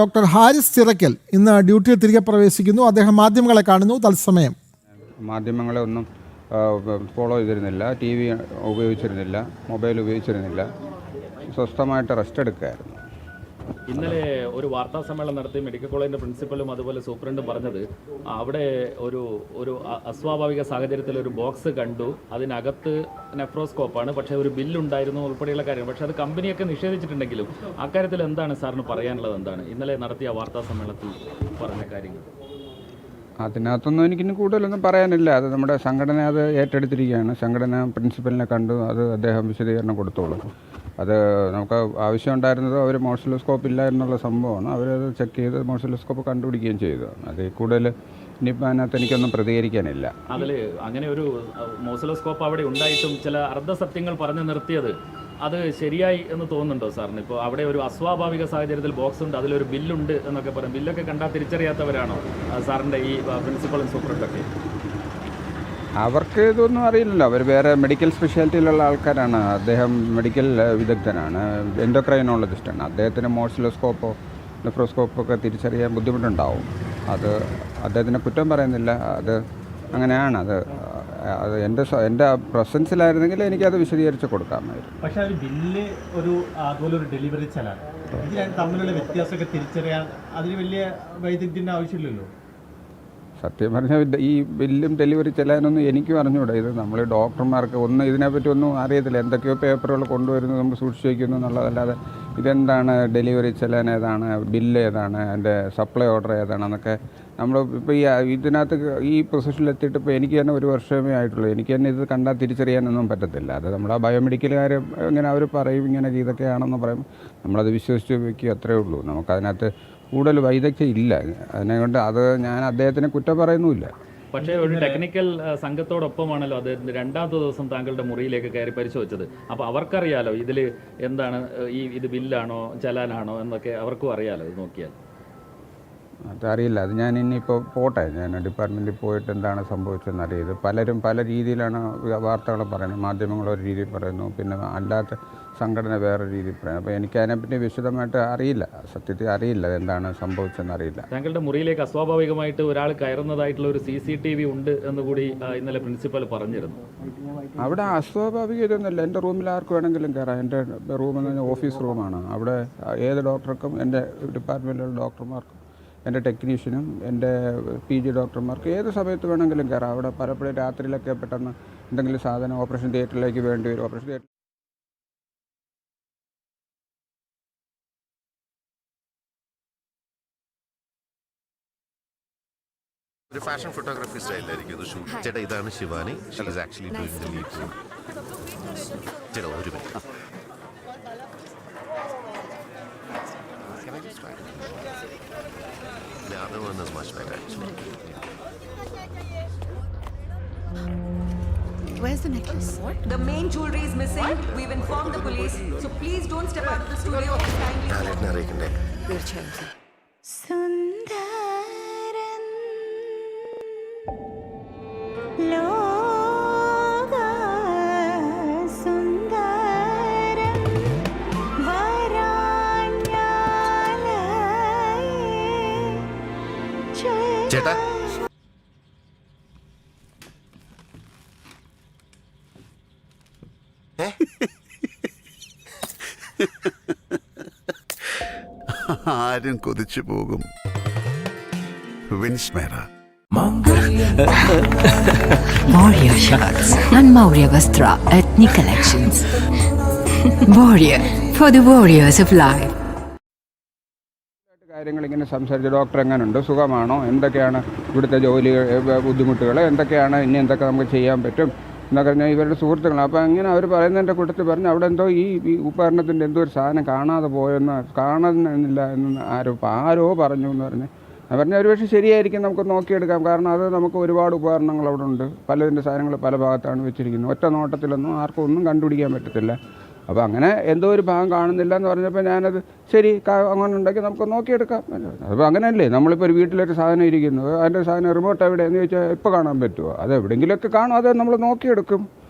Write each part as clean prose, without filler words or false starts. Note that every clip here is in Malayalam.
ഡോക്ടർ ഹാരിസ് ചിറക്കൽ ഇന്ന് ഡ്യൂട്ടിയിൽ തിരികെ പ്രവേശിക്കുന്നു. അദ്ദേഹം മാധ്യമങ്ങളെ കാണുന്നു. തത്സമയം മാധ്യമങ്ങളെ ഒന്നും ഫോളോ ചെയ്തിരുന്നില്ല, ടി വി ഉപയോഗിച്ചിരുന്നില്ല, മൊബൈൽ ഉപയോഗിച്ചിരുന്നില്ല, സ്വസ്ഥമായിട്ട് റെസ്റ്റ് എടുക്കുകയായിരുന്നു. ഇന്നലെ ഒരു വാർത്താ സമ്മേളനം നടത്തി മെഡിക്കൽ കോളേജിൻ്റെ പ്രിൻസിപ്പലും അതുപോലെ സൂപ്രണ്ടും പറഞ്ഞത് അവിടെ ഒരു അസ്വാഭാവിക സാഹചര്യത്തിൽ ഒരു ബോക്സ് കണ്ടു, അതിനകത്ത് നെഫ്രോസ്കോപ്പാണ്, പക്ഷേ ഒരു ബില്ലുണ്ടായിരുന്നു ഉൾപ്പെടെയുള്ള കാര്യങ്ങൾ. പക്ഷേ അത് കമ്പനിയൊക്കെ നിഷേധിച്ചിട്ടുണ്ടെങ്കിലും അക്കാര്യത്തിൽ എന്താണ് സാറിന് പറയാനുള്ളത്? എന്താണ് ഇന്നലെ നടത്തിയ വാർത്താ സമ്മേളനത്തിൽ പറഞ്ഞ കാര്യങ്ങൾ? അതിനകത്തൊന്നും എനിക്കിനി കൂടുതലൊന്നും പറയാനില്ല. അത് നമ്മുടെ സംഘടന അത് ഏറ്റെടുത്തിരിക്കുകയാണ്. സംഘടന പ്രിൻസിപ്പലിനെ കണ്ടു, അത് അദ്ദേഹം വിശദീകരണം കൊടുത്തോളൂ. അത് നമുക്ക് ആവശ്യമുണ്ടായിരുന്നത് അവർ മോഴ്സിലോസ്കോപ്പ് ഇല്ല എന്നുള്ള സംഭവമാണ്. അവരത് ചെക്ക് ചെയ്ത് മോഴ്സിലോസ്കോപ്പ് കണ്ടുപിടിക്കുകയും ചെയ്തു. അതിൽ കൂടുതൽ ഇനിയിപ്പോൾ അതിനകത്ത് എനിക്കൊന്നും പ്രതികരിക്കാനില്ല. അതിൽ അങ്ങനെ ഒരു മോഴ്സിലോസ്കോപ്പ് അവിടെ ഉണ്ടായിട്ടും ചില അർദ്ധസത്യങ്ങൾ പറഞ്ഞു നിർത്തിയത് അത് ശരിയായി എന്ന് തോന്നുന്നുണ്ടോ സാറിന്? ഇപ്പോൾ അവിടെ ഒരു അസ്വാഭാവിക സാഹചര്യത്തിൽ ബോക്സ് ഉണ്ട്, അതിലൊരു ബില്ലുണ്ട് എന്നൊക്കെ പറയും. ബില്ലൊക്കെ കണ്ടാൽ തിരിച്ചറിയാത്തവരാണോ സാറിൻ്റെ ഈ പ്രിൻസിപ്പളും സൂപ്രണ്ടൊക്കെ? അവർക്ക് ഇതൊന്നും അറിയില്ലല്ലോ. അവർ വേറെ മെഡിക്കൽ സ്പെഷ്യാലിറ്റിയിലുള്ള ആൾക്കാരാണ്. അദ്ദേഹം മെഡിക്കൽ വിദഗ്ധനാണ്, എൻഡോക്രൈനോളജിസ്റ്റാണ്. അദ്ദേഹത്തിന് മോഴ്സിലോസ്കോപ്പോ നെഫ്രോസ്കോപ്പോ ഒക്കെ തിരിച്ചറിയാൻ ബുദ്ധിമുട്ടുണ്ടാവും. അത് അദ്ദേഹത്തിനെ കുറ്റം പറയുന്നില്ല, അത് അങ്ങനെയാണ്. അത് എൻ്റെ പ്രസൻസിലായിരുന്നെങ്കിൽ എനിക്കത് വിശദീകരിച്ച് കൊടുക്കാമായിരുന്നു. പക്ഷേ ഒരു ബില്ല് അതുപോലെ ഒരു ഡെലിവറി ചലാൻ തമ്മിലുള്ള വ്യത്യാസമൊക്കെ തിരിച്ചറിയാൻ അതിന് വലിയ വൈദഗ്ധ്യത്തിൻ്റെ ആവശ്യമില്ലല്ലോ. സത്യം പറഞ്ഞാൽ ഈ ബില്ലും ഡെലിവറി ചെല്ലാനൊന്നും എനിക്കും അറിഞ്ഞുകൂടാ. ഇത് നമ്മൾ ഡോക്ടർമാർക്ക് ഇതിനെപ്പറ്റി ഒന്നും അറിയത്തില്ല. എന്തൊക്കെയോ പേപ്പറുകൾ കൊണ്ടുവരുന്നു, നമുക്ക് സൂക്ഷിച്ച് വയ്ക്കുന്നു എന്നുള്ളതല്ലാതെ ഇതെന്താണ് ഡെലിവറി ചെല്ലാൻ ഏതാണ്, ബില്ല് ഏതാണ്, അതിൻ്റെ സപ്ലൈ ഓർഡർ ഏതാണെന്നൊക്കെ നമ്മൾ ഇപ്പോൾ ഇതിനകത്ത് ഈ പൊസിഷനിലെത്തിയിട്ട് ഇപ്പോൾ എനിക്ക് തന്നെ 1 വർഷമേ ആയിട്ടുള്ളൂ. എനിക്ക് തന്നെ ഇത് കണ്ടാൽ തിരിച്ചറിയാനൊന്നും പറ്റത്തില്ല. അത് നമ്മുടെ ബയോമെഡിക്കലുകാർ ഇങ്ങനെ അവർ പറയും ഇങ്ങനെ ഇതൊക്കെയാണെന്ന് പറയും, നമ്മളത് വിശ്വസിച്ച് വയ്ക്കുക, അത്രേ ഉള്ളൂ. നമുക്കതിനകത്ത് കൂടുതൽ വൈദഗ്ധ്യം ഇല്ല. അതിനെക്കൊണ്ട് അത് ഞാൻ അദ്ദേഹത്തിനെ കുറ്റം പറയുന്നുമില്ല. പക്ഷേ ഒരു ടെക്നിക്കൽ സംഘത്തോടൊപ്പമാണല്ലോ അത് രണ്ടാമത്തെ ദിവസം താങ്കളുടെ മുറിയിലേക്ക് കയറി പരിശോധിച്ചത്. അപ്പോൾ അവർക്കറിയാലോ ഇതിൽ എന്താണ്, ഇത് ബില്ലാണോ ചലാനാണോ എന്നൊക്കെ അവർക്കും അറിയാലോ ഇത് നോക്കിയാൽ. അതറിയില്ല. അത് ഞാൻ ഇനിയിപ്പോൾ പോട്ടെ, ഞാൻ ഡിപ്പാർട്ട്മെൻറ്റിൽ പോയിട്ട് എന്താണ് സംഭവിച്ചതെന്ന് അറിയത്. പലരും പല രീതിയിലാണ് വാർത്തകൾ പറയുന്നത്. മാധ്യമങ്ങൾ ഒരു രീതിയിൽ പറയുന്നു, പിന്നെ അല്ലാത്ത സംഘടന വേറെ രീതിയിൽ പറയുന്നു. അപ്പോൾ എനിക്ക് അതിനെപ്പറ്റി വിശദമായിട്ട് അറിയില്ല, സത്യത്തിൽ അറിയില്ല എന്താണ് സംഭവിച്ചതെന്ന് അറിയില്ല. താങ്കളുടെ മുറിയിലേക്ക് അസ്വാഭാവികമായിട്ട് ഒരാൾ കയറുന്നതായിട്ടുള്ള ഒരു CCTV ഉണ്ട് എന്നുകൂടി ഇന്നലെ പ്രിൻസിപ്പൽ പറഞ്ഞിരുന്നു. അവിടെ അസ്വാഭാവികതൊന്നുമില്ല. എൻ്റെ റൂമിൽ ആർക്ക് വേണമെങ്കിലും കയറാം. എൻ്റെ റൂമെന്ന് പറഞ്ഞാൽ ഓഫീസ് റൂമാണ്. അവിടെ ഏത് ഡോക്ടർക്കും, എൻ്റെ ഡിപ്പാർട്ട്മെൻറ്റിലുള്ള ഡോക്ടർമാർക്കും, എൻ്റെ ടെക്നീഷ്യനും, എൻ്റെ PG ഡോക്ടർമാർക്ക് ഏത് സമയത്ത് വേണമെങ്കിലും കയറാം. അവിടെ പലപ്പോഴും രാത്രിയിലൊക്കെ പെട്ടെന്ന് എന്തെങ്കിലും സാധനം ഓപ്പറേഷൻ തിയേറ്ററിലേക്ക് വേണ്ടി വരും. ഓപ്പറേഷൻ തിയേറ്റർ ഒരു ഫാഷൻ ഫോട്ടോഗ്രാഫി സ്റ്റൈലായിരിക്കും ഇത് ഷൂട്ട്. ചേട്ടാ ഇതാണ് Shivani. She is actually doing the lead role. ചേട്ടാ ഒരു minute. Can I just try? The other one is much better actually. Where's the necklace? What? The main jewelry is missing. We've informed the police. So please don't step out of the studio. ഞാനെന്നെ അറിയിക്കണ്ടേ? തീർച്ചയായും. ചേട്ടാ ആരും കൊതിച്ചു പോകും. വിൻസ്മേറ Warrior shirts and Maurya Vastra Ethnic Collections. Warrior for the warriors of life. കാര്യങ്ങൾ ഇങ്ങനെ സംസാരിച്ച് ഡോക്ടർ എങ്ങനെയുണ്ട്, സുഖമാണോ, എന്തൊക്കെയാണ് ഇവിടുത്തെ ജോലി ബുദ്ധിമുട്ടുകൾ, എന്തൊക്കെയാണ് ഇനി എന്തൊക്കെ നമുക്ക് ചെയ്യാൻ പറ്റും എന്നൊക്കെ പറഞ്ഞാൽ ഇവരുടെ സുഹൃത്തുക്കളാണ്. അപ്പോൾ അങ്ങനെ അവർ പറയുന്നതിൻ്റെ കൂട്ടത്തിൽ പറഞ്ഞ് അവിടെ എന്തോ ഈ ഉപകരണത്തിൻ്റെ എന്തോ ഒരു സാധനം കാണാതെ പോയെന്ന്, കാണുന്നില്ല എന്ന് ആരോ പറഞ്ഞു എന്ന് പറഞ്ഞ് പറഞ്ഞാൽ ഒരു പക്ഷേ ശരിയായിരിക്കും, നമുക്ക് നോക്കിയെടുക്കാം. കാരണം അത് നമുക്ക് ഒരുപാട് ഉപകരണങ്ങൾ അവിടെ ഉണ്ട്, പലതിൻ്റെ സാധനങ്ങൾ പല ഭാഗത്താണ് വെച്ചിരിക്കുന്നത്. ഒറ്റ നോട്ടത്തിലൊന്നും ആർക്കും ഒന്നും കണ്ടുപിടിക്കാൻ പറ്റത്തില്ല. അപ്പോൾ അങ്ങനെ എന്തോ ഒരു ഭാഗം കാണുന്നില്ല എന്ന് പറഞ്ഞപ്പോൾ ഞാനത് ശരി അങ്ങനെ ഉണ്ടെങ്കിൽ നമുക്ക് നോക്കിയെടുക്കാം. അപ്പോൾ അങ്ങനെയല്ലേ, നമ്മളിപ്പോൾ ഒരു വീട്ടിലൊരു സാധനം ഇരിക്കുന്നു, അതിൻ്റെ സാധനം റിമോട്ട് എവിടെ എന്ന് ചോദിച്ചാൽ ഇപ്പോൾ കാണാൻ പറ്റുമോ? അത് എവിടെയെങ്കിലുമൊക്കെ കാണും, അത് നമ്മൾ നോക്കിയെടുക്കും.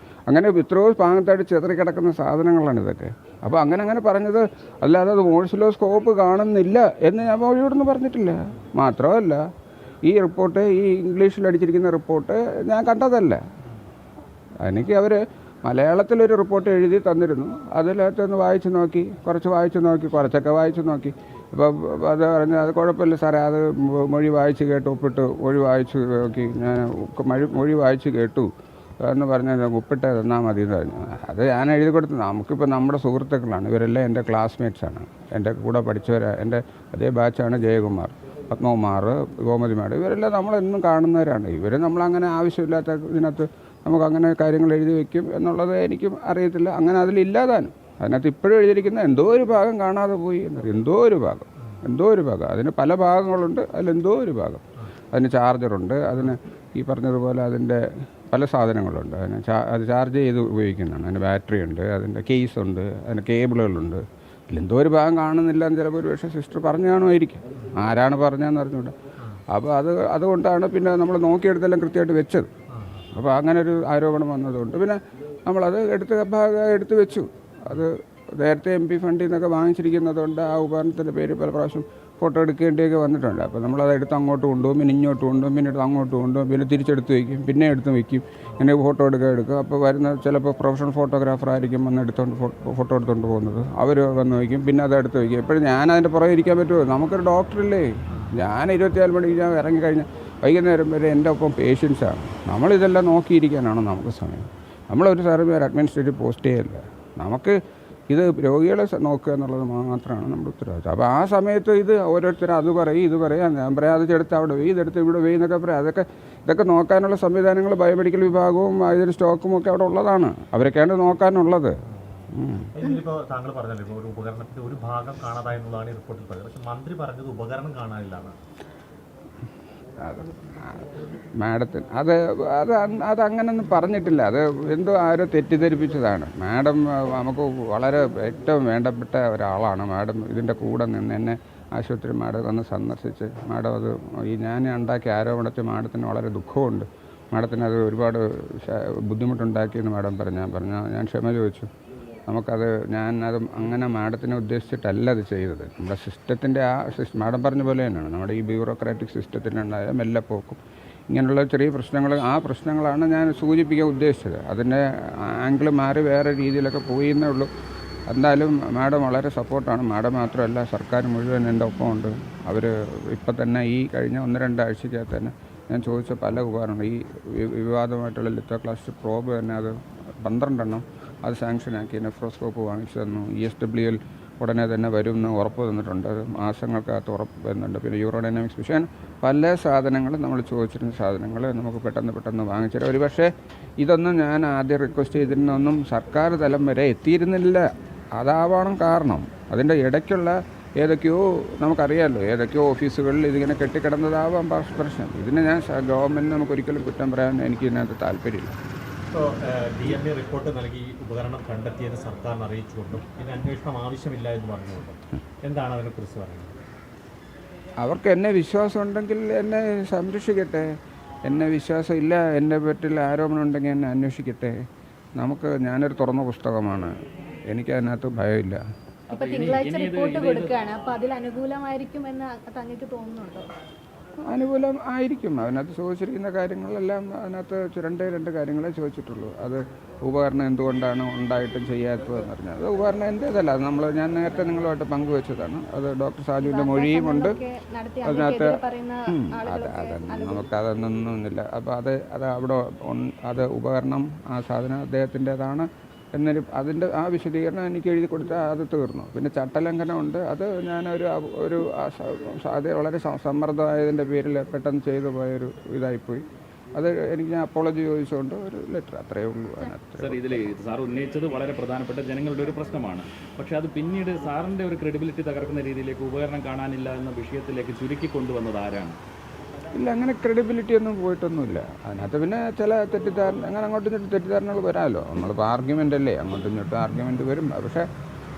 അങ്ങനെ എത്രയോ ഭാഗത്തായിട്ട് ചിതറിക്കിടക്കുന്ന സാധനങ്ങളാണ് ഇതൊക്കെ. അപ്പോൾ അങ്ങനെ പറഞ്ഞത് അല്ലാതെ അത് ഓസിലോസ്കോപ്പ് കാണുന്നില്ല എന്ന് ഞാൻ ഇവിടുന്ന് പറഞ്ഞിട്ടില്ല. മാത്രമല്ല ഈ റിപ്പോർട്ട്, ഈ ഇംഗ്ലീഷിൽ അടിച്ചിരിക്കുന്ന റിപ്പോർട്ട് ഞാൻ കണ്ടതല്ല. എനിക്ക് അവർ മലയാളത്തിലൊരു റിപ്പോർട്ട് എഴുതി തന്നിരുന്നു. അതിനകത്തൊന്ന് കുറച്ചൊക്കെ വായിച്ച് നോക്കി. ഇപ്പം അത് പറഞ്ഞാൽ അത് കുഴപ്പമില്ല സാറേ, അത് മൊഴി വായിച്ച് കേട്ടു, ഒപ്പിട്ട് മൊഴി വായിച്ച് നോക്കി, ഞാൻ മൊഴി വായിച്ച് കേട്ടു എന്ന് പറഞ്ഞാൽ ഒപ്പിട്ട് തന്നാൽ മതി എന്ന് പറഞ്ഞു. അത് ഞാൻ എഴുതി കൊടുത്തു. നമുക്കിപ്പോൾ നമ്മുടെ സുഹൃത്തുക്കളാണ് ഇവരെല്ലാം, എൻ്റെ ക്ലാസ്മേറ്റ്സാണ്, എൻ്റെ കൂടെ പഠിച്ചവരാണ്, എൻ്റെ അതേ ബാച്ചാണ് ജയകുമാർ, പത്മകുമാർ, ഗോമതി മാഡം, ഇവരെല്ലാം നമ്മളെന്നും കാണുന്നവരാണ്. ഇവർ നമ്മളങ്ങനെ ആവശ്യമില്ലാത്ത ഇതിനകത്ത് നമുക്കങ്ങനെ കാര്യങ്ങൾ എഴുതി വയ്ക്കും എന്നുള്ളത് എനിക്കും അറിയത്തില്ല. അങ്ങനെ അതിലില്ലാതാനും അതിനകത്ത് ഇപ്പോഴും എഴുതിയിരിക്കുന്ന എന്തോ ഒരു ഭാഗം കാണാതെ പോയി എന്നറിയാം. എന്തോ ഒരു ഭാഗം അതിന് പല ഭാഗങ്ങളുണ്ട്. അതിലെന്തോ ഒരു ഭാഗം, അതിന് ചാർജറുണ്ട്, അതിന് ഈ പറഞ്ഞതുപോലെ അതിൻ്റെ പല സാധനങ്ങളുണ്ട്. അത് ചാർജ് ചെയ്ത് ഉപയോഗിക്കുന്നതാണ്. അതിന് ബാറ്ററി ഉണ്ട്, അതിൻ്റെ കേസുണ്ട്, അതിന് കേബിളുകളുണ്ട്. ഇതിലെന്തോ ഒരു ഭാഗം കാണുന്നില്ല എന്ന് ചിലപ്പോൾ ഒരു പക്ഷേ സിസ്റ്റർ പറഞ്ഞു കാണുമായിരിക്കും. ആരാണ് പറഞ്ഞതെന്ന് അറിഞ്ഞൂടാ. അപ്പോൾ അതുകൊണ്ടാണ് പിന്നെ നമ്മൾ നോക്കിയെടുത്തെല്ലാം കൃത്യമായിട്ട് വെച്ചത്. അപ്പോൾ അങ്ങനെ ഒരു ആരോപണം വന്നതുകൊണ്ട് പിന്നെ നമ്മളത് എടുത്ത് വെച്ചു. അത് നേരത്തെ MP ഫണ്ടിൽ നിന്നൊക്കെ വാങ്ങിച്ചിരിക്കുന്നതുകൊണ്ട് ആ ഉപകരണത്തിൻ്റെ പേര് പല പ്രാവശ്യം ഫോട്ടോ എടുക്കേണ്ടിയൊക്കെ വന്നിട്ടുണ്ട്. അപ്പോൾ നമ്മളത് എടുത്ത് അങ്ങോട്ട് കൊണ്ടുപോകും, പിന്നെ ഇങ്ങോട്ട് കൊണ്ടുപോകും, പിന്നെ എടുത്ത് അങ്ങോട്ട് കൊണ്ടുപോകും, പിന്നെ തിരിച്ചെടുത്ത് വയ്ക്കും, പിന്നെ എടുത്ത് വയ്ക്കും. ഇങ്ങനെ ഫോട്ടോ എടുക്കും. അപ്പോൾ വരുന്ന ചിലപ്പോൾ പ്രൊഫഷണൽ ഫോട്ടോഗ്രാഫർ ആയിരിക്കും വന്ന് ഫോട്ടോ എടുത്തുകൊണ്ട് പോകുന്നത്. അവർ വന്ന് വയ്ക്കും, പിന്നെ അത് എടുത്ത് വയ്ക്കും. എപ്പോഴും ഞാൻ അതിൻ്റെ പുറകെ ഇരിക്കാൻ പറ്റുമോ? നമുക്കൊരു ഡോക്ടറില്ലേ. ഞാൻ 24 മണിക്ക് ഞാൻ ഇറങ്ങിക്കഴിഞ്ഞാൽ വൈകുന്നേരം വരെ എൻ്റെ ഒപ്പം പേഷ്യൻസാണ്. നമ്മളിതെല്ലാം നോക്കിയിരിക്കാനാണ് നമുക്ക് സമയം. നമ്മളൊരു സാറിന് ഒരു അഡ്മിനിസ്ട്രേറ്റീവ് പോസ്റ്റേ അല്ല. നമുക്ക് ഇത് രോഗികളെ നോക്കുക എന്നുള്ളത് മാത്രമാണ് നമ്മുടെ ഉത്തരവാദിത്വം. അപ്പോൾ ആ സമയത്ത് ഇത് ഓരോരുത്തരും അത് പറയും, ഇത് പറയാം, ഞാൻ പറയാം, അത് എടുത്ത് അവിടെ പോയി, ഇതെടുത്ത് ഇവിടെ പോയി എന്നൊക്കെ പറയാം. ഇതൊക്കെ നോക്കാനുള്ള സംവിധാനങ്ങൾ ബയോമെഡിക്കൽ വിഭാഗവും ഇതിന് സ്റ്റോക്കും ഒക്കെ അവിടെ ഉള്ളതാണ്. അവരൊക്കെയാണ് നോക്കാനുള്ളത്. ഇതിലിപ്പോൾ താങ്കൾ പറഞ്ഞല്ലോ, ഇപ്പോൾ ഒരു ഉപകരണത്തിൻ്റെ ഒരു ഭാഗം കാണാതായെന്നുള്ളതാണ് ഈ റിപ്പോർട്ടിൽ പറയുന്നത്. പക്ഷേ മന്ത്രി പറഞ്ഞത് ഉപകരണം കാണാനില്ലാണ്. മാഡത്തിന് അതങ്ങനൊന്നും പറഞ്ഞിട്ടില്ല. അത് എന്തോ ആരോ തെറ്റിദ്ധരിപ്പിച്ചതാണ്. മാഡം നമുക്ക് വളരെ ഏറ്റവും വേണ്ടപ്പെട്ട ഒരാളാണ്. മാഡം ഇതിൻ്റെ കൂടെ നിന്ന് എന്നെ ആശുപത്രി മാഡം വന്ന് സന്ദർശിച്ച് മാഡം അത് ഞാൻ ഉണ്ടാക്കിയ ആരോപണത്തിൽ മാഡത്തിന് വളരെ ദുഃഖമുണ്ട്. മാഡത്തിന് അത് ഒരുപാട് ബുദ്ധിമുട്ടുണ്ടാക്കിയെന്ന് മാഡം ഞാൻ ക്ഷമ ചോദിച്ചു. ഞാനത് അങ്ങനെ മാഡത്തിനെ ഉദ്ദേശിച്ചിട്ടല്ല അത് ചെയ്തത്. നമ്മുടെ സിസ്റ്റത്തിൻ്റെ മാഡം പറഞ്ഞ പോലെ തന്നെയാണ്. നമ്മുടെ ഈ ബ്യൂറോക്രാറ്റിക് സിസ്റ്റത്തിനുണ്ടായ മെല്ലെപ്പോക്കും ഇങ്ങനെയുള്ള ചെറിയ പ്രശ്നങ്ങളാണ് ഞാൻ സൂചിപ്പിക്കാൻ ഉദ്ദേശിച്ചത്. അതിൻ്റെ ആംഗിൾ മാറി വേറെ രീതിയിലൊക്കെ പോയിന്നേ ഉള്ളൂ. എന്തായാലും മാഡം വളരെ സപ്പോർട്ടാണ്. മാഡം മാത്രമല്ല, സർക്കാർ മുഴുവൻ എൻ്റെ ഒപ്പമുണ്ട്. അവർ ഇപ്പം തന്നെ ഈ കഴിഞ്ഞ 1-2 ആഴ്ചക്കകത്ത് തന്നെ ഞാൻ ചോദിച്ച പല ഉപകരണങ്ങൾ, ഈ വിവാദമായിട്ടുള്ള ലിത്തോക്ലാസ്റ്റ് പ്രോബ് തന്നെ അത് 12 എണ്ണം അത് സാങ്ഷനാക്കി, നെഫ്രോസ്കോപ്പ് വാങ്ങിച്ചു തന്നു. ESWL ഉടനെ തന്നെ വരുമെന്ന് ഉറപ്പ് തന്നിട്ടുണ്ട്. അത് മാസങ്ങൾക്കകത്ത് ഉറപ്പ് വരുന്നുണ്ട്. പിന്നെ യൂറോഡൈനാമിക്സ് വിഷയം പല സാധനങ്ങൾ നമ്മൾ ചോദിച്ചിരുന്ന സാധനങ്ങൾ നമുക്ക് പെട്ടെന്ന് വാങ്ങിച്ചു തരാം. ഒരു പക്ഷേ ഇതൊന്നും ഞാൻ ആദ്യം റിക്വസ്റ്റ് ചെയ്തിരുന്നൊന്നും സർക്കാർ തലം വരെ എത്തിയിരുന്നില്ല. അതാവണം കാരണം. അതിൻ്റെ ഇടയ്ക്കുള്ള ഏതൊക്കെയോ നമുക്കറിയാമല്ലോ, ഏതൊക്കെയോ ഓഫീസുകളിൽ ഇതിങ്ങനെ കെട്ടിക്കിടന്നതാവാം പ്രശ്നം. ഇതിനെ ഞാൻ ഗവൺമെൻറ് നമുക്കൊരിക്കലും കുറ്റം പറയാൻ എനിക്ക് ഇതിനകത്ത് താല്പര്യമില്ല. ഇപ്പോൾ DNA റിപ്പോർട്ട് നൽകി ഉപകരണം കണ്ടെത്തിയത് സർക്കാരിനെ അറിയിച്ചുകൊണ്ടും പിന്നെ അന്വേഷണം ആവശ്യമില്ല എന്ന് പറഞ്ഞുകൊണ്ടും എന്താണ് അതിനെക്കുറിച്ച് പറയുന്നത്? അവർക്ക് എന്നെ വിശ്വാസം ഉണ്ടെങ്കിൽ എന്നെ സംരക്ഷിക്കട്ടെ. എന്നെ വിശ്വാസം ഇല്ല, എന്നെ പറ്റിയുള്ള ആരോപണം ഉണ്ടെങ്കിൽ എന്നെ അന്വേഷിക്കട്ടെ. ഞാനൊരു തുറന്ന പുസ്തകമാണ്. എനിക്കതിനകത്ത് ഭയമില്ല. ഇപ്പൊ തിങ്കളാഴ്ച റിപ്പോർട്ട് കൊടുക്കുകയാണ്. അപ്പോൾ അതിൽ അനുകൂലമായിരിക്കും എന്ന് തങ്ങൾക്ക് തോന്നുന്നുണ്ടോ? അനുകൂലം ആയിരിക്കും. അതിനകത്ത് ചോദിച്ചിരിക്കുന്ന കാര്യങ്ങളെല്ലാം അതിനകത്ത് 2 കാര്യങ്ങളെ ചോദിച്ചിട്ടുള്ളൂ. അത് ഉപകരണം എന്തുകൊണ്ടാണ് ഉണ്ടായിട്ടും ചെയ്യാത്തതെന്ന് പറഞ്ഞാൽ അത് ഉപകരണം എൻ്റേതല്ല. അത് ഞാൻ നേരത്തെ നിങ്ങളുമായിട്ട് പങ്കുവെച്ചതാണ്. അത് ഡോക്ടർ സാജുവിൻ്റെ മൊഴിയുമുണ്ട് അതിനകത്ത്. നമുക്കതൊന്നുമില്ല. അപ്പോൾ അത് ഉപകരണം ആ സാധനം അദ്ദേഹത്തിൻ്റേതാണ് എന്നൊരു അതിൻ്റെ ആ വിശദീകരണം എനിക്ക് എഴുതി കൊടുത്താൽ അത് തീർന്നു. പിന്നെ ചട്ടലംഘനമുണ്ട്. അത് ഞാനൊരു അത് വളരെ സമ്മർദ്ദമായതിൻ്റെ പേരിൽ പെട്ടെന്ന് ചെയ്തു പോയൊരു ഇതായിപ്പോയി. അത് ഞാൻ അപ്പോളജി ചോദിച്ചുകൊണ്ട് ഒരു ലെറ്റർ, അത്രയേ ഉള്ളൂ. സാർ, ഇതിൽ സാർ ഉന്നയിച്ചത് വളരെ പ്രധാനപ്പെട്ട ജനങ്ങളുടെ ഒരു പ്രശ്നമാണ്. പക്ഷേ അത് പിന്നീട് സാറിൻ്റെ ഒരു ക്രെഡിബിലിറ്റി തകർക്കുന്ന രീതിയിലേക്ക് ഉപകരണം കാണാനില്ല എന്ന വിഷയത്തിലേക്ക് ചുരുക്കി കൊണ്ടുവന്നത് ആരാണ്? ഇല്ല, അങ്ങനെ ക്രെഡിബിലിറ്റി ഒന്നും പോയിട്ടൊന്നുമില്ല. അതിനകത്ത് പിന്നെ ചില അങ്ങോട്ടും ഇങ്ങോട്ടും തെറ്റിദ്ധാരണകൾ വരാമല്ലോ. നമ്മളിപ്പോൾ ആർഗ്യുമെൻ്റ് അല്ലേ, അങ്ങോട്ടും ഇങ്ങോട്ടും ആർഗ്യുമെൻ്റ് വരും. പക്ഷേ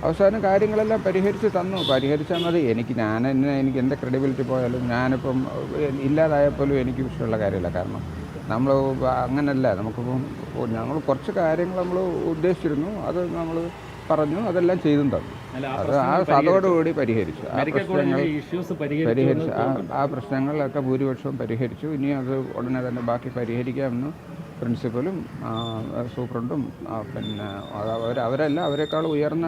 അവസാനം കാര്യങ്ങളെല്ലാം പരിഹരിച്ചാൽ മതി. എനിക്ക് എൻ്റെ ക്രെഡിബിലിറ്റി പോയാലും ഞാനിപ്പം ഇല്ലാതായപ്പോലും എനിക്ക് ഇഷ്ടമുള്ള കാര്യമില്ല. കാരണം നമ്മൾ അങ്ങനല്ല, നമുക്കിപ്പം ഞങ്ങൾ കുറച്ച് കാര്യങ്ങൾ നമ്മൾ ഉദ്ദേശിച്ചിരുന്നു, അത് നമ്മൾ പറഞ്ഞു, അതെല്ലാം ചെയ്തും തന്നു. അത് അതോടുകൂടി പരിഹരിച്ചു. ആ പ്രശ്നങ്ങളൊക്കെ ഭൂരിപക്ഷവും പരിഹരിച്ചു. ഇനി അത് ഉടനെ തന്നെ ബാക്കി പരിഹരിക്കാമെന്ന് പ്രിൻസിപ്പലും സൂപ്രണ്ടും പിന്നെ അവരെല്ലാം അവരെക്കാൾ ഉയർന്ന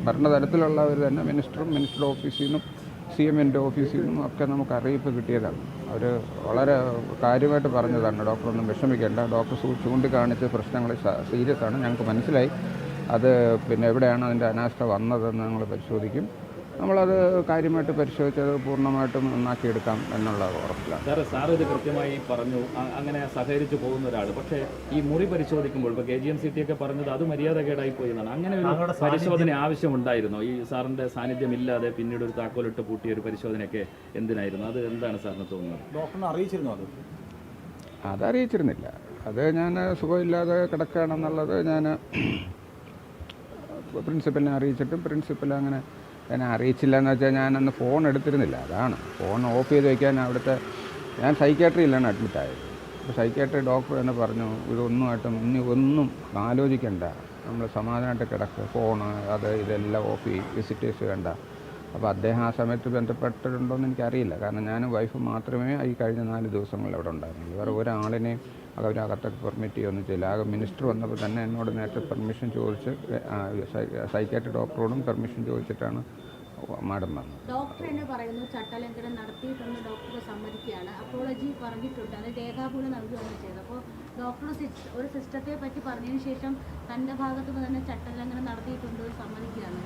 ഭരണതലത്തിലുള്ളവർ തന്നെ മിനിസ്റ്ററുടെ ഓഫീസിൽ നിന്നും CMൻ്റെ ഓഫീസിൽ നിന്നും ഒക്കെ നമുക്ക് അറിയിപ്പ് കിട്ടിയതാണ്. അവർ വളരെ കാര്യമായിട്ട് പറഞ്ഞതാണ്, ഡോക്ടറൊന്നും വിഷമിക്കേണ്ട, ഡോക്ടർ ചൂണ്ടിക്കാണിച്ച പ്രശ്നങ്ങൾ സീരിയസ് ആണ്, ഞങ്ങൾക്ക് മനസ്സിലായി. അത് പിന്നെ എവിടെയാണ് അതിൻ്റെ അനാസ്ഥ വന്നതെന്ന് ഞങ്ങൾ പരിശോധിക്കും. നമ്മളത് കാര്യമായിട്ട് പരിശോധിച്ചത് പൂർണ്ണമായിട്ടും നന്നാക്കിയെടുക്കാം എന്നുള്ള ഉറപ്പിലാണ്. സാർ ഇത് കൃത്യമായി പറഞ്ഞു, അങ്ങനെ സഹകരിച്ചു പോകുന്ന ഒരാൾ. പക്ഷേ ഈ മുറി പരിശോധിക്കുമ്പോൾ ഇപ്പോൾ KGM-CT ഒക്കെ പറഞ്ഞത് അത് മര്യാദകേടായി പോയി എന്നാണ്. അങ്ങനെ ഒരു പരിശോധന ആവശ്യമുണ്ടായിരുന്നോ? ഈ സാറിൻ്റെ സാന്നിധ്യമില്ലാതെ പിന്നീട് ഒരു താക്കോലിട്ട് പൂട്ടിയ ഒരു പരിശോധനയൊക്കെ എന്തിനായിരുന്നു? അത് എന്താണ് സാറിന് തോന്നുന്നത്? ഡോക്ടറിനെ അറിയിച്ചിരുന്നു? അതറിയിച്ചിരുന്നില്ല. അത് ഞാൻ സുഖമില്ലാതെ കിടക്കുകയാണെന്നുള്ളത് ഞാൻ പ്രിൻസിപ്പലിനെ അറിയിച്ചിട്ടും പ്രിൻസിപ്പൽ അങ്ങനെ എന്നെ അറിയിച്ചില്ല എന്ന് വെച്ചാൽ ഞാനന്ന് ഫോൺ എടുത്തിരുന്നില്ല. അതാണ്, ഫോൺ ഓഫ് ചെയ്ത് വയ്ക്കാൻ അവിടുത്തെ ഞാൻ സൈക്യാട്രിയിലാണ് അഡ്മിറ്റായത്. അപ്പോൾ സൈക്യാട്രി ഡോക്ടർ തന്നെ പറഞ്ഞു, ഇതൊന്നുമായിട്ടും ഇനി ഒന്നും ആലോചിക്കണ്ട, നമ്മൾ സമാധാനമായിട്ട് കിടക്കുക, ഫോണ് അത് ഇതെല്ലാം ഓഫ് ചെയ്യും, വിസിറ്റേഴ്സ് വേണ്ട. അപ്പോൾ അദ്ദേഹം ആ സമയത്ത് ബന്ധപ്പെട്ടിട്ടുണ്ടോയെന്ന് എനിക്കറിയില്ല. കാരണം ഞാനും വൈഫ് മാത്രമേ ഈ കഴിഞ്ഞ 4 ദിവസങ്ങളിൽ അവിടെ ഉണ്ടായിരുന്നുള്ളൂ. വേറെ ഒരാളിനെയും അവരകത്തൊക്കെ പെർമിറ്റ് ചെയ്യുകയൊന്നും ചെയ്യില്ല. ആകെ മിനിസ്റ്റർ വന്നപ്പോൾ തന്നെ എന്നോട് നേരത്തെ പെർമിഷൻ ചോദിച്ച് സൈക്യാട്രി ഡോക്ടറോടും പെർമിഷൻ ചോദിച്ചിട്ടാണ് മാഡം വന്നത്. ഡോക്ടർ എന്നെ പറയുന്നു ചട്ടലംഘനം നടത്തിയിട്ടെന്ന് ഡോക്ടർ സമ്മതിക്കുകയാണ്, അപ്പോളജി പറഞ്ഞിട്ടുണ്ട്, അത് രേഖാമൂലം നൽകുകയാണ് ചെയ്തത്. അപ്പോൾ ഡോക്ടർ ഒരു സിസ്റ്റത്തെ പറ്റി പറഞ്ഞതിന് ശേഷം തൻ്റെ ഭാഗത്തുനിന്ന് തന്നെ ചട്ടലംഘനം നടത്തിയിട്ടുണ്ടോ സമ്മതിക്കുകയാണ്.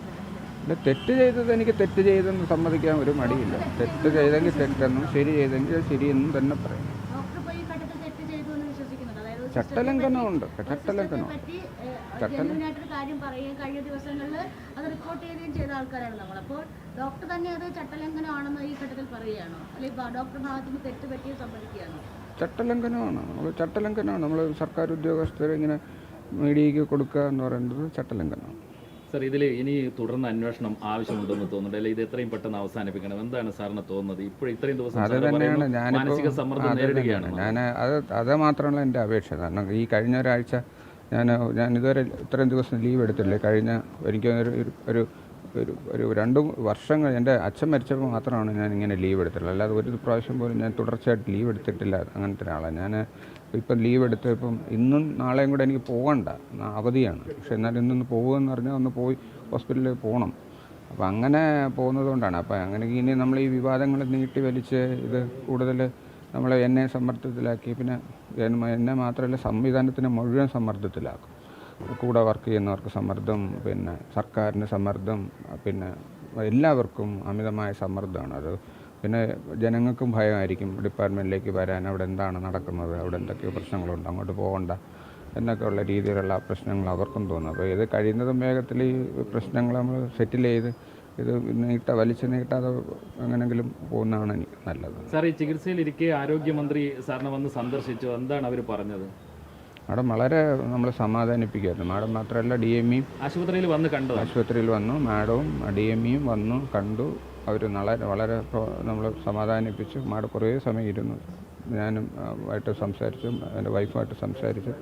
തെറ്റ് ചെയ്തത് എനിക്ക് തെറ്റ് ചെയ്തെന്ന് സമ്മതിക്കാൻ ഒരു മടിയില്ല. തെറ്റ് ചെയ്തെങ്കിൽ തെറ്റെന്നും ശരി ചെയ്തെങ്കിൽ ശരിയെന്നും തന്നെ പറയും. ചട്ടലംഘനമുണ്ട്, കാര്യം പറയുകയും കഴിഞ്ഞ ദിവസങ്ങളിൽ അത് റിപ്പോർട്ട് ചെയ്യുകയും ചെയ്ത ആൾക്കാരാണ് നമ്മൾ. അപ്പോൾ ഡോക്ടർ തന്നെ അത് ചട്ടലംഘനമാണെന്ന് ഈ ഘട്ടത്തിൽ പറയുകയാണോ, അല്ലെങ്കിൽ ഡോക്ടർ ഭാഗത്തുനിന്ന് തെറ്റ് പറ്റി സമ്മതിക്കുകയാണോ? ചട്ടലംഘനമാണ്. നമ്മൾ സർക്കാർ ഉദ്യോഗസ്ഥരെ ഇങ്ങനെ മീഡിയയ്ക്ക് കൊടുക്കുക എന്ന് പറയുന്നത് ചട്ടലംഘനമാണ്. സാർ, ഇതിൽ ഇനി തുടർന്ന് അന്വേഷണം ആവശ്യമുണ്ടെന്ന് തോന്നുന്നുണ്ട്, അല്ലെങ്കിൽ ഇത് എത്രയും പെട്ടെന്ന് അവസാനിപ്പിക്കണം, എന്താണ് സാറിന് തോന്നുന്നത്? ഇപ്പോൾ ഇത്രയും ദിവസം അത് തന്നെയാണ് മാനസിക സമ്മർദ്ദം നേരിടുകയാണ്. അത് മാത്രമല്ല എൻ്റെ അപേക്ഷ. കാരണം ഈ കഴിഞ്ഞ ഒരാഴ്ച ഞാൻ ഇതുവരെ ഇത്രയും ദിവസം ലീവ് എടുത്തില്ല. എനിക്ക് ഒരു 2 വർഷങ്ങൾ എൻ്റെ അച്ഛൻ മരിച്ചപ്പോൾ മാത്രമാണ് ഞാൻ ഇങ്ങനെ ലീവ് എടുത്തിട്ടുള്ളത്. അല്ലാതെ ഒരു പ്രാവശ്യം പോലും ഞാൻ തുടർച്ചയായിട്ട് ലീവ് എടുത്തിട്ടില്ല. അങ്ങനത്തെ ഒരാളാണ് ഞാൻ. ഇപ്പം ലീവ് എടുത്തപ്പം ഇന്നും നാളെയും കൂടെ എനിക്ക് പോകണ്ട, അവധിയാണ്. പക്ഷെ എന്നാലും ഇന്നൊന്ന് പോകുമെന്ന് പറഞ്ഞാൽ ഒന്ന് പോയി ഹോസ്പിറ്റലിൽ പോകണം. അപ്പോൾ അങ്ങനെ പോകുന്നതുകൊണ്ടാണ്. അപ്പോൾ അങ്ങനെ ഇനി നമ്മൾ ഈ വിവാദങ്ങൾ നീട്ടി വലിച്ച് ഇത് കൂടുതൽ എന്നെ സമ്മർദ്ദത്തിലാക്കി, പിന്നെ എന്നെ മാത്രമല്ല സംവിധാനത്തിനെ മുഴുവൻ സമ്മർദ്ദത്തിലാക്കും. കൂടെ വർക്ക് ചെയ്യുന്നവർക്ക് സമ്മർദ്ദം, പിന്നെ സർക്കാരിന് സമ്മർദ്ദം, പിന്നെ എല്ലാവർക്കും അമിതമായ സമ്മർദ്ദമാണ്. അത് പിന്നെ ജനങ്ങൾക്കും ഭയമായിരിക്കും ഡിപ്പാർട്ട്മെൻറ്റിലേക്ക് വരാൻ. അവിടെ എന്താണ് നടക്കുന്നത്, അവിടെ എന്തൊക്കെയോ പ്രശ്നങ്ങളുണ്ട്, അങ്ങോട്ട് പോകണ്ട എന്നൊക്കെയുള്ള രീതിയിലുള്ള പ്രശ്നങ്ങൾ അവർക്കും തോന്നും. അപ്പോൾ ഇത് കഴിയുന്നതും വേഗത്തിൽ ഈ പ്രശ്നങ്ങൾ നമ്മൾ സെറ്റിൽ ചെയ്ത് ഇത് വലിച്ചു നീട്ടാതെ എങ്ങനെങ്കിലും പോകുന്നതാണ് എനിക്ക് നല്ലത്. സാർ, ഈ ചികിത്സയിലിരിക്കെ ആരോഗ്യമന്ത്രി സാറിനെ വന്ന് സന്ദർശിച്ചു, എന്താണ് അവർ പറഞ്ഞത്? മാഡം വളരെ നമ്മൾ സമാധാനിപ്പിക്കുമായിരുന്നു. മാഡം മാത്രമല്ല DMEയും ആശുപത്രിയിൽ വന്നു, മാഡവും DMEയും വന്നു കണ്ടു. അവർ വളരെ നമ്മൾ സമാധാനിപ്പിച്ചു. മാഡം കുറേ സമയം ഇരുന്നു. ഞാനും ആയിട്ട് സംസാരിച്ചു, എൻ്റെ വൈഫുമായിട്ട് സംസാരിച്ചു,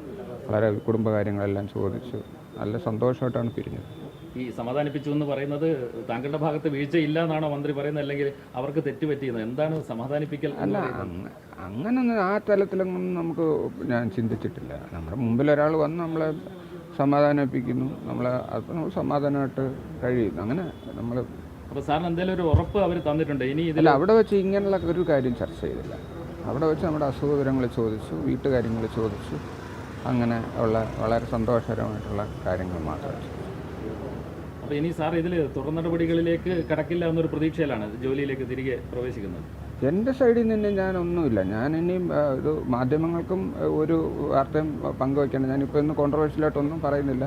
വളരെ കുടുംബകാര്യങ്ങളെല്ലാം ചോദിച്ചു. നല്ല സന്തോഷമായിട്ടാണ് പിരിഞ്ഞത്. ഈ സമാധാനിപ്പിച്ചു എന്ന് പറയുന്നത് താങ്കളുടെ ഭാഗത്ത് വീഴ്ചയില്ല എന്നാണോ മന്ത്രി പറയുന്നത്, അല്ലെങ്കിൽ അവർക്ക് തെറ്റുപറ്റിയത്? എന്താണ് സമാധാനിപ്പിക്കൽ? അല്ല, അങ്ങനൊന്നും ആ തലത്തിലൊന്നും നമുക്ക് ഞാൻ ചിന്തിച്ചിട്ടില്ല. നമ്മുടെ മുമ്പിൽ ഒരാൾ വന്ന് നമ്മളെ സമാധാനിപ്പിക്കുന്നു, അപ്പോൾ നമ്മൾ സമാധാനമായിട്ട് കഴിയുന്നു. അങ്ങനെ നമ്മൾ. അപ്പോൾ സാറിന് എന്തെങ്കിലും ഒരു ഉറപ്പ് അവർ തന്നിട്ടുണ്ട്? ഇനി ഇതിൽ അവിടെ വെച്ച് ഇങ്ങനെയുള്ള ഒരു കാര്യം ചർച്ച ചെയ്തില്ല. അവിടെ വെച്ച് നമ്മുടെ അസുഖവിവരങ്ങൾ ചോദിച്ചു, വീട്ടുകാര്യങ്ങൾ ചോദിച്ചു, അങ്ങനെ ഉള്ള വളരെ സന്തോഷകരമായിട്ടുള്ള കാര്യങ്ങൾ മാത്രമേ. അപ്പോൾ ഇനി സാർ ഇതിൽ തുടർ നടപടികളിലേക്ക് കടക്കില്ല എന്നൊരു പ്രതീക്ഷയിലാണ് ജോലിയിലേക്ക് തിരികെ പ്രവേശിക്കുന്നത്? എൻ്റെ സൈഡിൽ നിന്ന് ഞാനൊന്നുമില്ല. ഞാൻ ഇനിയും ഇത് മാധ്യമങ്ങൾക്കും ഒരു വാർത്തയും പങ്കുവയ്ക്കേണ്ട. ഞാനിപ്പോൾ ഇന്ന് കോൺട്രവേഴ്ഷ്യലായിട്ടൊന്നും പറയുന്നില്ല.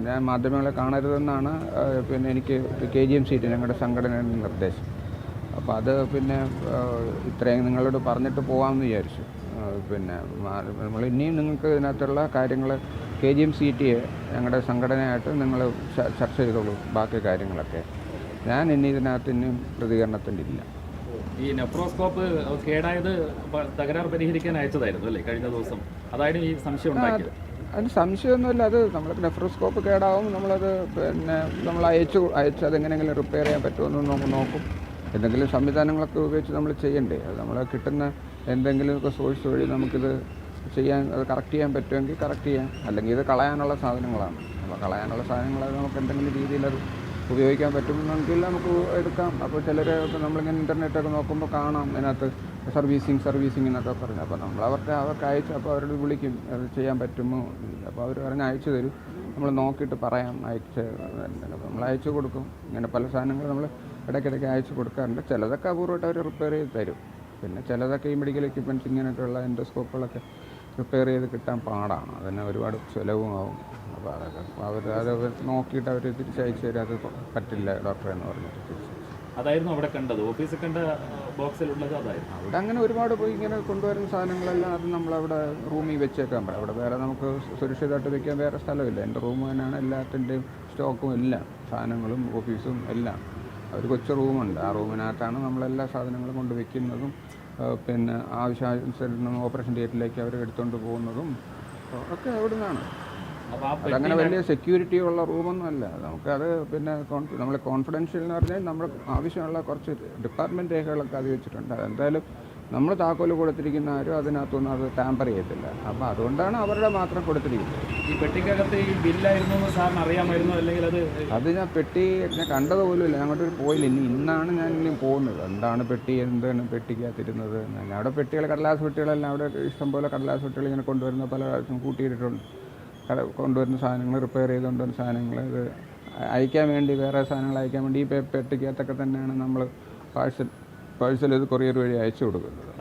ഞാൻ മാധ്യമങ്ങളെ കാണരുതെന്നാണ് പിന്നെ എനിക്ക് KGM-CT ഞങ്ങളുടെ സംഘടനയുടെ നിർദ്ദേശം. അപ്പോൾ അത് പിന്നെ ഇത്രയും നിങ്ങളോട് പറഞ്ഞിട്ട് പോകാമെന്ന് വിചാരിച്ചു. പിന്നെ നമ്മൾ ഇനിയും നിങ്ങൾക്ക് ഇതിനകത്തുള്ള കാര്യങ്ങൾ KGM-CTയെ ഞങ്ങളുടെ സംഘടനയായിട്ട് നിങ്ങൾ ചർച്ച ചെയ്തോളൂ ബാക്കി കാര്യങ്ങളൊക്കെ. ഞാൻ ഇനി ഇതിനകത്ത് ഇനിയും പ്രതികരണത്തിൻ്റെ ഇല്ല. ഈ നെഫ്രോസ്കോപ്പ് കേടായത് തകരാറ് പരിഹരിക്കാൻ അയച്ചതായിരുന്നു അല്ലേ കഴിഞ്ഞ ദിവസം? അതായത് ഈ സംശയം ഉണ്ടാക്കിയത്. അതിന് സംശയമൊന്നുമില്ല. അത് നമ്മൾ നെഫ്രോസ്കോപ്പ് കേടാവും, നമ്മളത് പിന്നെ നമ്മൾ അയച്ച് അതെങ്ങനെയെങ്കിലും റിപ്പയർ ചെയ്യാൻ പറ്റുമെന്ന് നമുക്ക് നോക്കും. എന്തെങ്കിലും സംവിധാനങ്ങളൊക്കെ ഉപയോഗിച്ച് നമ്മൾ ചെയ്യണ്ടേ. അത് നമ്മൾ കിട്ടുന്ന എന്തെങ്കിലുമൊക്കെ സോഴ്സ് വഴി നമുക്കിത് ചെയ്യാൻ, അത് കറക്റ്റ് ചെയ്യാൻ പറ്റുമെങ്കിൽ കറക്റ്റ് ചെയ്യാം. അല്ലെങ്കിൽ ഇത് കളയാനുള്ള സാധനങ്ങളാണ്. അപ്പോൾ കളയാനുള്ള സാധനങ്ങൾ അത് നമുക്ക് എന്തെങ്കിലും രീതിയിൽ അത് ഉപയോഗിക്കാൻ പറ്റുമെന്നെങ്കിൽ നമുക്ക് എടുക്കാം. അപ്പോൾ ചിലർ നമ്മളിങ്ങനെ ഇൻ്റർനെറ്റൊക്കെ നോക്കുമ്പോൾ കാണാം അതിനകത്ത് സർവീസിങ് എന്നൊക്കെ പറഞ്ഞു. അപ്പോൾ നമ്മൾ അവർക്ക് അയച്ച്, അപ്പോൾ അവരോട് വിളിക്കും അത് ചെയ്യാൻ പറ്റുമോ. അപ്പോൾ അവർ പറഞ്ഞ് അയച്ചു തരും. നമ്മൾ നോക്കിയിട്ട് പറയാം നമ്മൾ അയച്ചു കൊടുക്കും. ഇങ്ങനെ പല സാധനങ്ങൾ നമ്മൾ ഇടയ്ക്കിടയ്ക്ക് അയച്ചു കൊടുക്കാറുണ്ട്. ചിലതൊക്കെ അപൂർവമായിട്ട് അവർ റിപ്പയർ ചെയ്ത് തരും. പിന്നെ ചിലതൊക്കെ ഈ മെഡിക്കൽ എക്യുപ്മെൻറ്റ്സ് ഇങ്ങനെയൊക്കെയുള്ള എൻഡോസ്കോപ്പുകളൊക്കെ റിപ്പയർ ചെയ്ത് കിട്ടാൻ പാടാണ്. അതിന് ഒരുപാട് ചിലവും ആവും. അപ്പോൾ അതൊക്കെ അത് നോക്കിയിട്ട് അവർ തിരിച്ചയച്ചു തരും. അത് പറ്റില്ല ഡോക്ടറെ എന്ന് പറഞ്ഞിട്ട് തിരിച്ചയച്ചു. അതായിരുന്നു അവിടെ കണ്ടത്, ഓഫീസിൽ കണ്ട ബോക്സിലുള്ളത് അതായിരുന്നു. അവിടെ അങ്ങനെ ഒരുപാട് പോയി ഇങ്ങനെ കൊണ്ടുവരുന്ന സാധനങ്ങളെല്ലാം അത് നമ്മളവിടെ റൂമിൽ വെച്ചേക്കാൻ പറയും. അവിടെ വേറെ നമുക്ക് സുരക്ഷിതമായിട്ട് വെക്കാൻ വേറെ സ്ഥലമില്ല. എൻ്റെ റൂം തന്നെയാണ് എല്ലാത്തിൻ്റെയും സ്റ്റോക്കും എല്ലാം, സാധനങ്ങളും ഓഫീസും എല്ലാം. ഒരു കൊച്ചു റൂമുണ്ട്. ആ റൂമിനകത്താണ് നമ്മളെല്ലാ സാധനങ്ങളും കൊണ്ട് വെക്കുന്നതും പിന്നെ ആവശ്യാനുസരണം ഓപ്പറേഷൻ തിയേറ്ററിലേക്ക് അവർ എടുത്തുകൊണ്ട് പോകുന്നതും ഒക്കെ അവിടെ നിന്നാണ്. അതങ്ങനെ വലിയ സെക്യൂരിറ്റി ഉള്ള റൂമൊന്നും അല്ല. നമുക്കത് പിന്നെ നമ്മൾ കോൺഫിഡൻഷ്യൽ എന്ന് പറഞ്ഞാൽ നമ്മുടെ ആവശ്യമുള്ള കുറച്ച് ഡിപ്പാർട്ട്മെൻറ്റ് രേഖകളൊക്കെ അത് വെച്ചിട്ടുണ്ട്. അതെന്തായാലും നമ്മൾ താക്കോല് കൊടുത്തിരിക്കുന്ന ആരും അതിനകത്തൊന്നും അത് ടാമ്പർ ചെയ്യത്തില്ല. അപ്പോൾ അതുകൊണ്ടാണ് അവരുടെ മാത്രം കൊടുത്തിരിക്കുന്നത്. ഈ പെട്ടിക്കകത്ത് ഈ ബില്ലായിരുന്നു എന്ന് സാറിന് അറിയാമായിരുന്നു, അല്ലെങ്കിൽ അത് ഞാൻ കണ്ടത് പോലുമില്ല. ഞാൻ അങ്ങോട്ട് പോയില്ല. ഇന്നാണ് ഞാൻ ഇനി പോകുന്നത്. എന്താണ് പെട്ടി, എന്താണ് പെട്ടിക്കകത്തിരുന്നത്. അവിടെ പെട്ടികൾ, കടലാസ് പെട്ടികളെല്ലാം അവിടെ ഇഷ്ടംപോലെ കടലാസ് പെട്ടികൾ ഇങ്ങനെ കൊണ്ടുവരുന്ന പല പ്രാവശ്യം കൂട്ടിയിട്ടിട്ടുണ്ട്. കൊണ്ടുവരുന്ന സാധനങ്ങൾ, റിപ്പയർ ചെയ്ത് കൊണ്ടുവരുന്ന സാധനങ്ങൾ ഇത് അയക്കാൻ വേണ്ടി, വേറെ സാധനങ്ങൾ അയക്കാൻ വേണ്ടി ഈ പെട്ടിക്കകത്തൊക്കെ തന്നെയാണ് നമ്മൾ പാഴ്സൽ ഇത് കൊറിയർ വഴി അയച്ചു കൊടുക്കുന്നത്.